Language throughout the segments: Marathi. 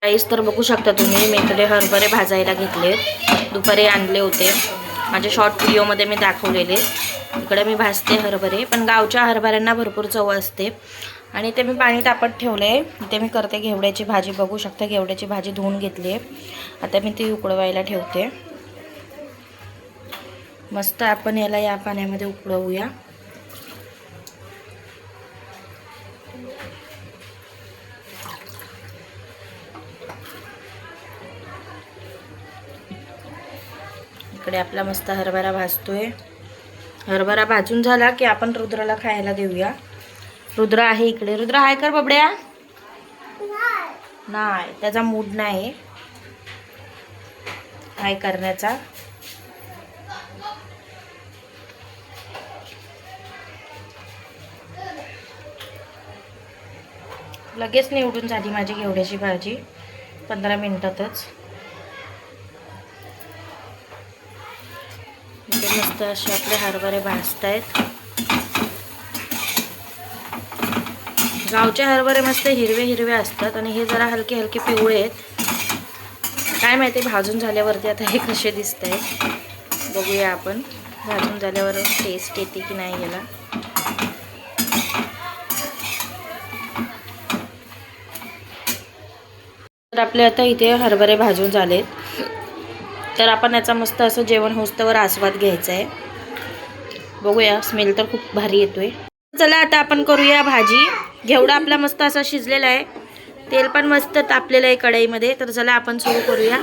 राईस तर बघू शकता तुम्ही, मी इकडे हरभरे भाजायला घेतले, दुपारी आणले होते, माझ्या शॉर्ट व्हिडिओमध्ये मी दाखवलेले. इकडे मी भाजते हरभरे, पण गावच्या हरभऱ्यांना भरपूर चव असते. आणि ते मी पाणी तापत ठेवले आहे. इथे मी करते घेवड्याची भाजी. बघू शकता घेवड्याची भाजी धुवून घेतली आहे. आता मी ती उकळवायला ठेवते. मस्त आपण याला या पाण्यामध्ये उकळवूया. इकडे आपला मस्त हरभरा भाजतोय. हरभरा भाजून झाला की आपण रुद्राला खायला देऊया. रुद्र आहे इकडे. रुद्र हाय कर बबड्या. नाही, त्याचा मूड नाही हाय करण्याचा. लगेच निवडून झाली माझी घेवड्याची भाजी 15 मिनिटातच. मस्त असे आपले हरभरे भाजतायत. गावचे हरभरे मस्त हिरवे हिरवे असतात आणि हे जरा हलके हलके पिवळे आहेत. काय माहिती भाजून झाल्यावरती आता हे कसे दिसत आहेत. बघूया आपण भाजून झाल्यावर टेस्ट येते की नाही याला. तर आपले आता इथे हरभरे भाजून झालेत. तर आपण याचा मस्त असं जेवण होस्तवर आस्वाद घ्यायचा आहे. बघूया, स्मेल तर खूप भारी येतोय. चला आता आपण करूया भाजी. घेवडा आपला मस्त असा शिजलेला आहे. तेल पण मस्त तापलेलं आहे कढईमध्ये. तर चला आपण सुरू करूया.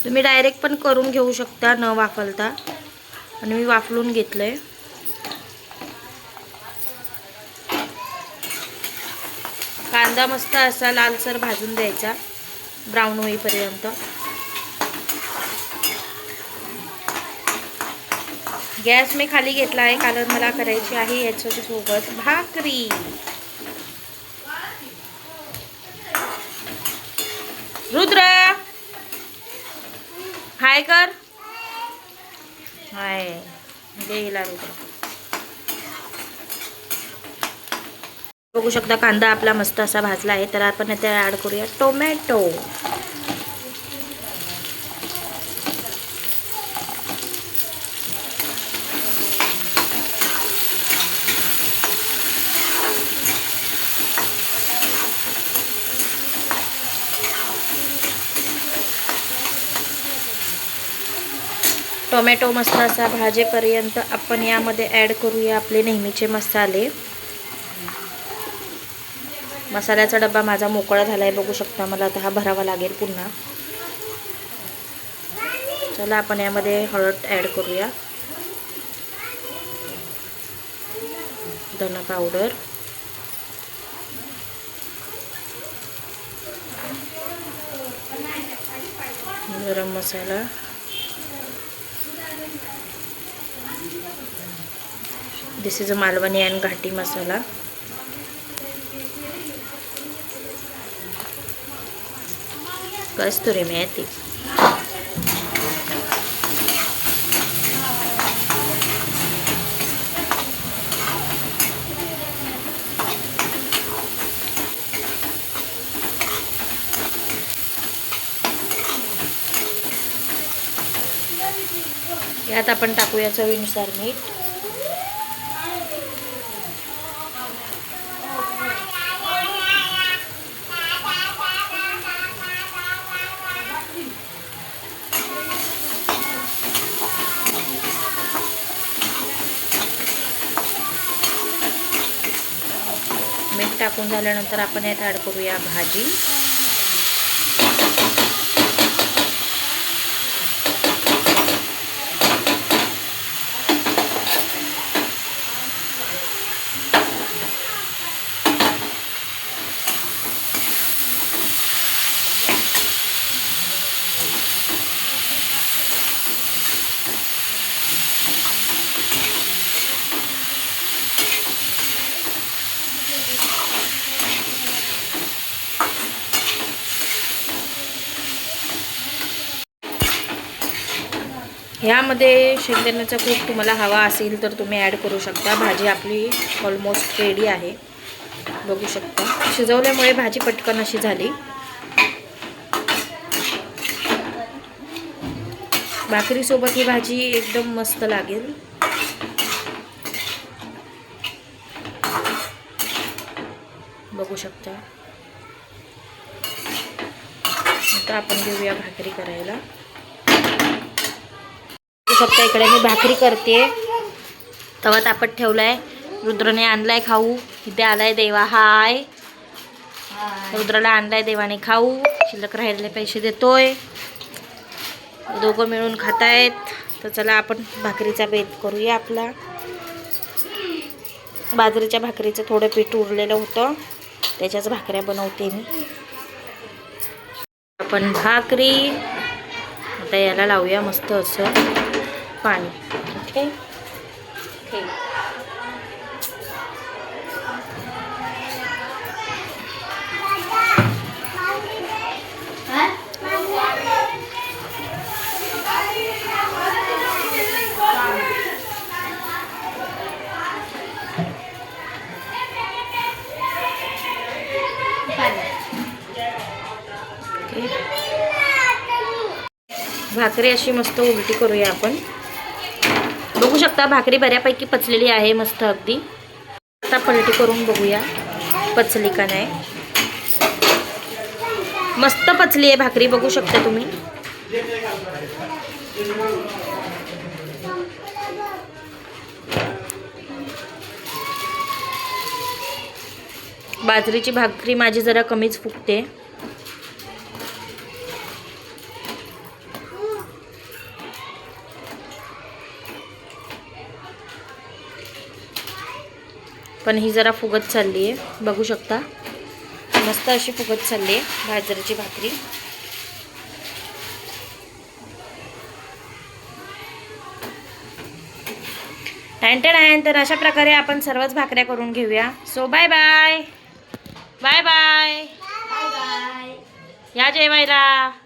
तुम्ही डायरेक्ट पण करून घेऊ शकता न वाफलता, आणि मी वाफलून घेतलंय. कांदा मस्त असा लालसर भाजून द्यायचा, ब्राऊन होईपर्यंत. गॅस मी खाली घेतला आहे कारण मला करायची आहे याच्यासोबत भाकरी. रुद्र हाय कर. हाय देईला रुद्र. बघू शकता कांदा आपला मस्त असा भाजला आहे. तर आपण आता ॲड करूया टोमॅटो. टोमॅटो मस्त असा भाजेपर्यंत आपण यामध्ये ॲड करूया आपले नेहमीचे मसाले. मसाल्याचा डब्बा माझा मोकळा झाला आहे. बघू शकता, मला आता हा भरावा लागेल पुन्हा. चला आपण यामध्ये हळद ॲड करूया, धना पावडर, गरम मसाला, दिस इज अ मालवणी अँड घाटी मसाला, कस्तुरी मेथी, यात आपण टाकूया चवीनुसार मीठ. मीठ टाकून झाल्यानंतर आपण यात ॲड करूया भाजी. ह्यामध्ये शेंगदाण्याचा कूट तुम्हाला हवा असेल तर तुम्ही ॲड करू शकता. भाजी आपली ऑलमोस्ट रेडी आहे, बघू शकता. शिजवल्यामुळे भाजी पटकन अशी झाली. भाकरीसोबत ही भाजी एकदम मस्त लागेल. बघू शकता. आता आपण घेऊया भाकरी करायला. बघू शकता इकडे मी भाकरी करते. तवा तापत ठेवलाय. रुद्रने आणलाय खाऊ. इथे आलाय देवा. हाय, रुद्राला आणलाय देवाने खाऊ. शिल्लक राहिलेले पैसे देतोय. दोघं मिळून खातायत. तर चला आपण भाकरीचा बेत करूया आपला. बाजरीच्या भाकरीचं थोडं पीठ उरलेलं होतं, त्याच्याच भाकऱ्या बनवते मी. आपण भाकरी आता याला लावूया मस्त असं पाणी. Okay okay. भाकरी अशी मस्त उलटी करूया आपण. बघू शकता भाकरी बऱ्यापैकी पचलेली आहे मस्त अगदी. आता पलटी करून बघूया पचली का नाही. मस्त पचली आहे भाकरी, बघू शकता तुम्ही. बाजरीची भाकरी माझी जरा कमीच फुगते. पण ही जरा फुगत चालली आहे, बघू शकता. मस्त अशी फुगत चालली आहे बाजरीची भाकरी. तर अशा प्रकारे आपण सर्वच भाकऱ्या करून घेऊया. So bye bye bye bye. या जेवायला.